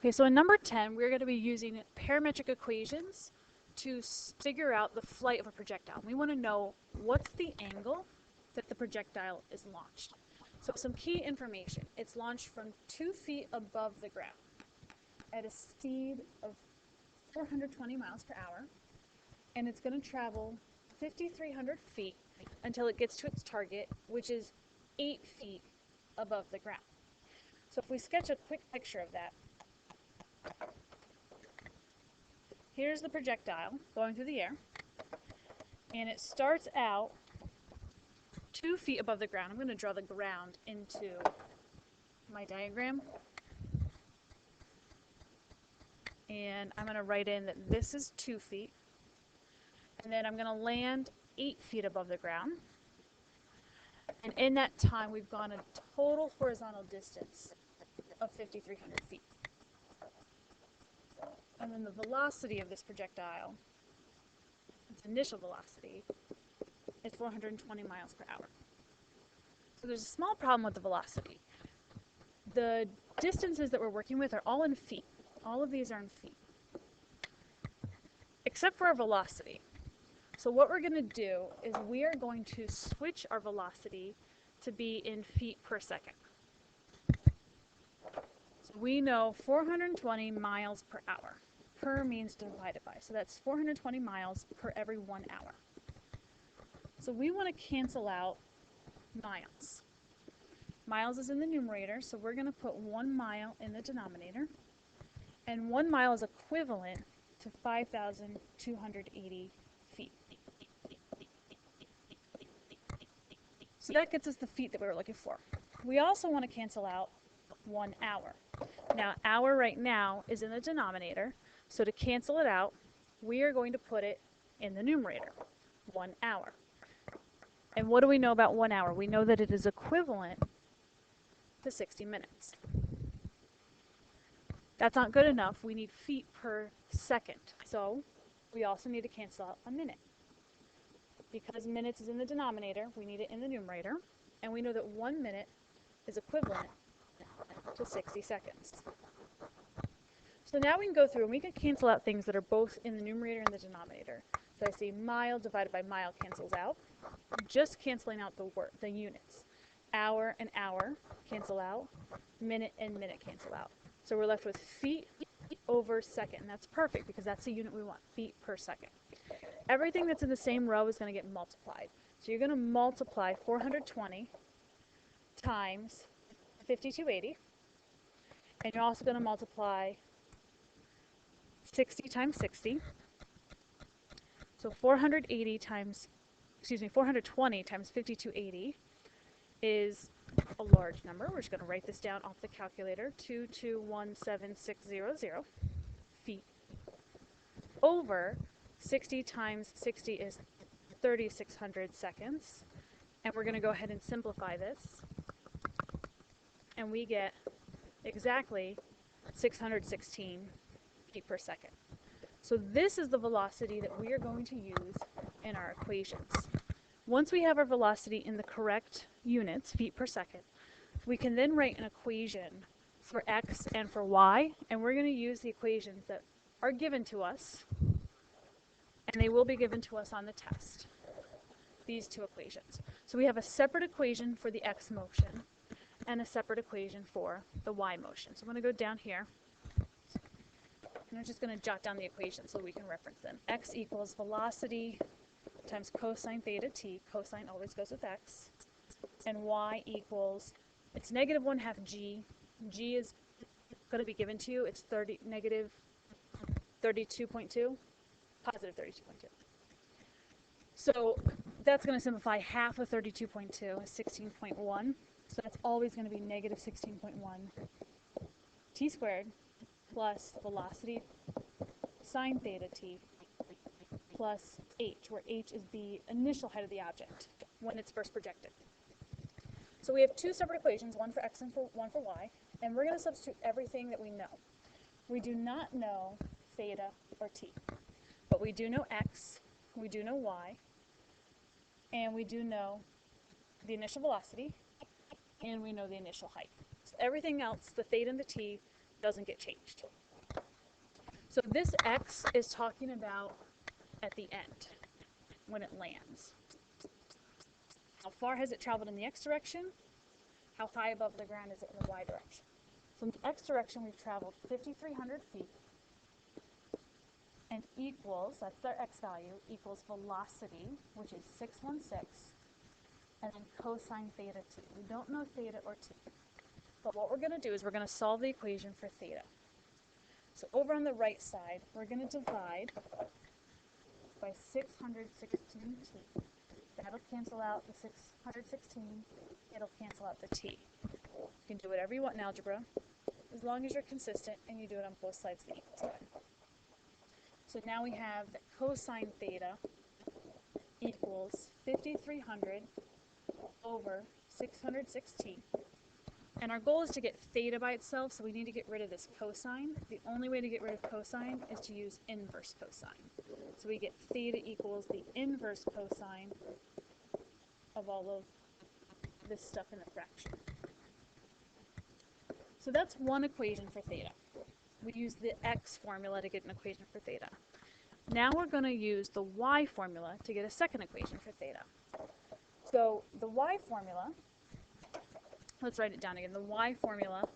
Okay, so in number 10, we're going to be using parametric equations to figure out the flight of a projectile. We want to know what's the angle that the projectile is launched. So some key information. It's launched from 2 feet above the ground at a speed of 420 miles per hour, and it's going to travel 5,300 feet until it gets to its target, which is 8 feet above the ground. So if we sketch a quick picture of that, here's the projectile going through the air, and it starts out 2 feet above the ground. I'm going to draw the ground into my diagram, and I'm going to write in that this is 2 feet, and then I'm going to land 8 feet above the ground, and in that time we've gone a total horizontal distance of 5,300 feet. And then the velocity of this projectile, its initial velocity, is 420 miles per hour. So there's a small problem with the velocity. The distances that we're working with are all in feet. All of these are in feet, except for our velocity. So what we're going to do is we are going to switch our velocity to be in feet per second. So we know 420 miles per hour. Per means divided by. So that's 420 miles per every 1 hour. So we want to cancel out miles. Miles is in the numerator, so we're going to put 1 mile in the denominator. And 1 mile is equivalent to 5,280 feet. So that gets us the feet that we were looking for. We also want to cancel out 1 hour. Now, hour right now is in the denominator. So to cancel it out, we are going to put it in the numerator, 1 hour. And what do we know about 1 hour? We know that it is equivalent to 60 minutes. That's not good enough. We need feet per second. So we also need to cancel out a minute. Because minutes is in the denominator, we need it in the numerator. And we know that 1 minute is equivalent to 60 seconds. So now we can go through and we can cancel out things that are both in the numerator and the denominator. So I see mile divided by mile cancels out, just canceling out the units. Hour and hour cancel out, minute and minute cancel out. So we're left with feet over second. And that's perfect because that's the unit we want, feet per second. Everything that's in the same row is going to get multiplied. So you're going to multiply 420 times 5,280, and you're also going to multiply 60 times 60. So 420 times 5,280 is a large number. We're just going to write this down off the calculator, 2217600 feet over 60 times 60 is 3,600 seconds. And we're going to go ahead and simplify this. And we get exactly 616 feet per second. So this is the velocity that we are going to use in our equations. Once we have our velocity in the correct units, feet per second, we can then write an equation for x and for y, and we're going to use the equations that are given to us, and they will be given to us on the test, these two equations. So we have a separate equation for the x motion and a separate equation for the y motion. So I'm going to go down here, and I'm just going to jot down the equations so we can reference them. X equals velocity times cosine theta t. Cosine always goes with x. And y equals, it's negative 1/2 g. G is going to be given to you. It's negative 32.2, positive 32.2. So that's going to simplify half of 32.2 is 16.1. So that's always going to be negative 16.1 t squared plus velocity sine theta t plus h, where h is the initial height of the object when it's first projected. So we have two separate equations, one for x and one for y, and we're going to substitute everything that we know. We do not know theta or t, but we do know x, we do know y, and we do know the initial velocity, and we know the initial height. So everything else, the theta and the t, doesn't get changed. So this x is talking about at the end, when it lands. How far has it traveled in the x direction? How high above the ground is it in the y direction? So in the x direction, we've traveled 5,300 feet, and equals, that's their x value, equals velocity, which is 616, and then cosine theta t. We don't know theta or t. But what we're going to do is we're going to solve the equation for theta. So over on the right side, we're going to divide by 616t. That'll cancel out the 616. It'll cancel out the t. You can do whatever you want in algebra, as long as you're consistent and you do it on both sides of the equal sign. So now we have that cosine theta equals 5,300 over 616. And our goal is to get theta by itself, so we need to get rid of this cosine. The only way to get rid of cosine is to use inverse cosine. So we get theta equals the inverse cosine of all of this stuff in the fraction. So that's one equation for theta. We use the x formula to get an equation for theta. Now we're going to use the y formula to get a second equation for theta. So the y formula, let's write it down again. The y formula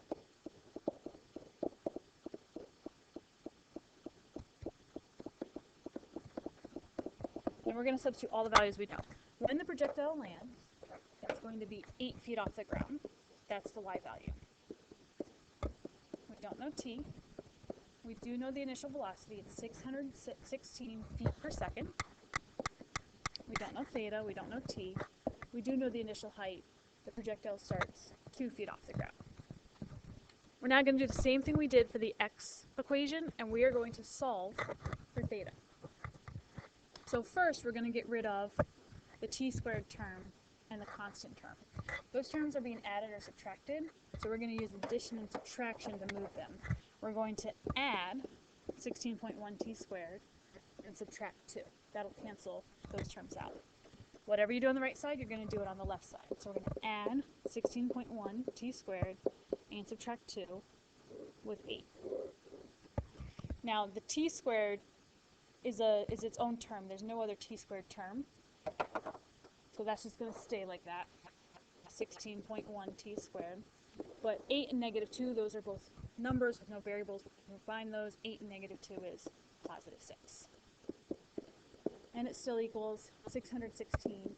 and we're going to substitute all the values we know. When the projectile lands, it's going to be 8 feet off the ground. That's the y value. We don't know t. We do know the initial velocity. It's 616 feet per second. We don't know theta. We don't know t. We do know the initial height. The projectile starts 2 feet off the ground. We're now going to do the same thing we did for the x equation, and we are going to solve for theta. So first, we're going to get rid of the t squared term and the constant term. Those terms are being added or subtracted, so we're going to use addition and subtraction to move them. We're going to add 16.1 t squared and subtract 2. That'll cancel those terms out. Whatever you do on the right side, you're going to do it on the left side. So we're going to add 16.1 t squared and subtract 2 with 8. Now, the t squared is its own term. There's no other t squared term. So that's just going to stay like that, 16.1 t squared. But 8 and negative 2, those are both numbers with no variables. We can combine those. 8 and negative 2 is positive 6. And it still equals 616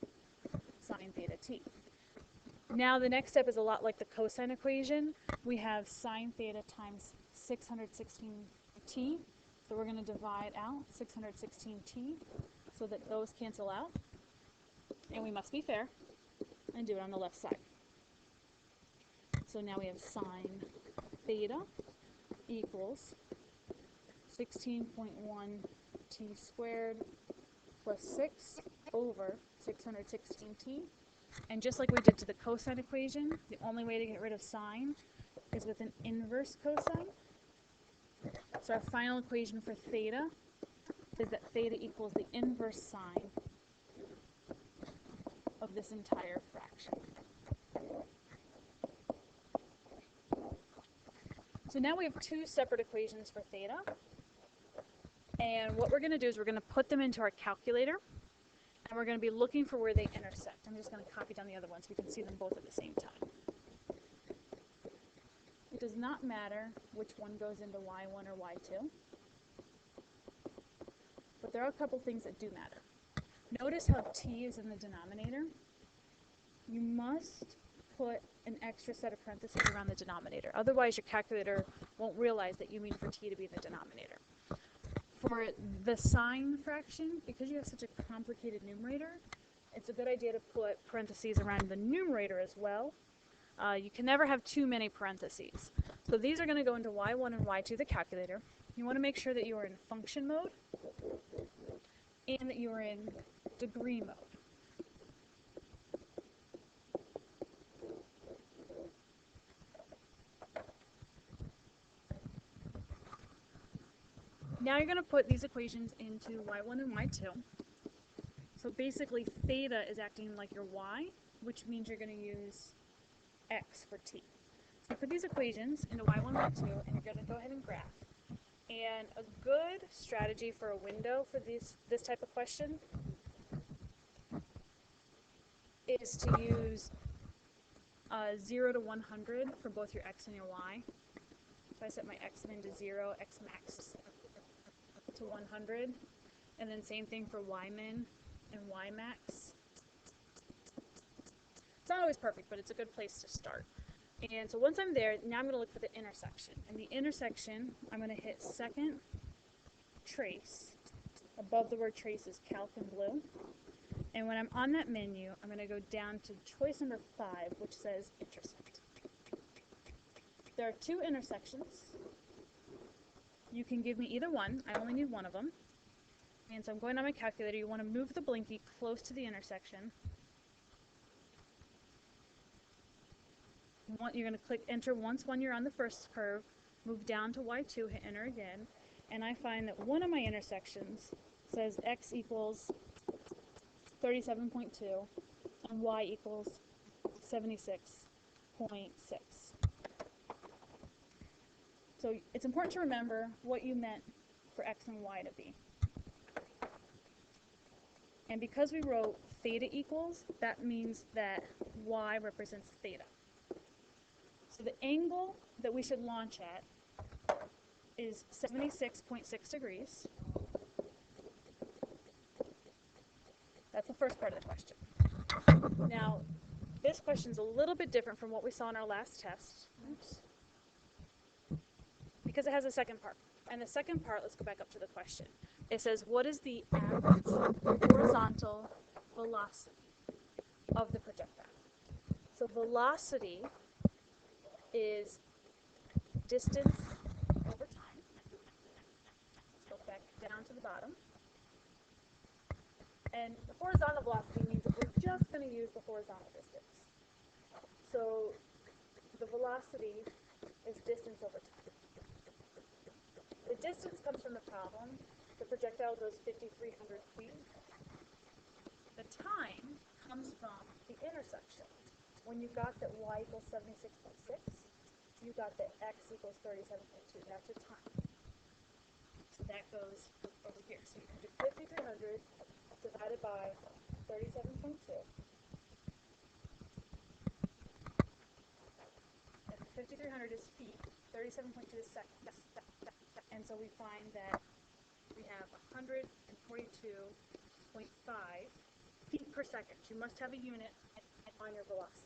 sine theta t. Now the next step is a lot like the cosine equation. We have sine theta times 616t. So we're going to divide out 616t so that those cancel out. And we must be fair and do it on the left side. So now we have sine theta equals 16.1 t squared plus 6 over 616t. And just like we did to the cosine equation, the only way to get rid of sine is with an inverse cosine. So our final equation for theta is that theta equals the inverse sine of this entire fraction. So now we have two separate equations for theta. And what we're going to do is we're going to put them into our calculator, and we're going to be looking for where they intersect. I'm just going to copy down the other ones so we can see them both at the same time. It does not matter which one goes into y1 or y2, but there are a couple things that do matter. Notice how t is in the denominator. You must put an extra set of parentheses around the denominator. Otherwise, your calculator won't realize that you mean for t to be in the denominator. For the sine fraction, because you have such a complicated numerator, it's a good idea to put parentheses around the numerator as well. You can never have too many parentheses. So these are going to go into y1 and y2, the calculator. You want to make sure that you are in function mode and that you are in degree mode. Now you're going to put these equations into y1 and y2. So basically theta is acting like your y, which means you're going to use x for t. You put these equations into y1, y2, and you're going to go ahead and graph. And a good strategy for a window for this type of question is to use 0 to 100 for both your x and your y. So I set my x min to 0, x max to 100, and then same thing for y min and y max. It's not always perfect, but it's a good place to start. And so once I'm there, now I'm going to look for the intersection. And the intersection, I'm going to hit second trace. Above the word trace is calc in blue. And when I'm on that menu, I'm going to go down to choice number 5, which says intersect. There are 2 intersections. You can give me either one. I only need one of them. And so I'm going on my calculator. You want to move the blinky close to the intersection. You're going to click enter once when you're on the first curve, move down to y2, hit enter again, and I find that one of my intersections says x equals 37.2 and y equals 76.6. So it's important to remember what you meant for x and y to be. And because we wrote theta equals, that means that y represents theta. So the angle that we should launch at is 76.6 degrees. That's the first part of the question. Now, this question is a little bit different from what we saw in our last test. Oops. Because it has a second part. And the second part, let's go back up to the question. It says, what is the average horizontal velocity of the projectile? So velocity is distance over time. Let's go back down to the bottom. And the horizontal velocity means that we're just going to use the horizontal distance. So the velocity is distance over time. The distance comes from the problem. The projectile goes 5,300 feet. The time comes from the intersection. When you got that y equals 76.6, you got that x equals 37.2. That's your time. So that goes over here. So you can do 5,300 divided by 37.2. And 5,300 is feet. 37.2 is seconds. And so we find that we have 142.5 feet per second. You must have a unit on your velocity.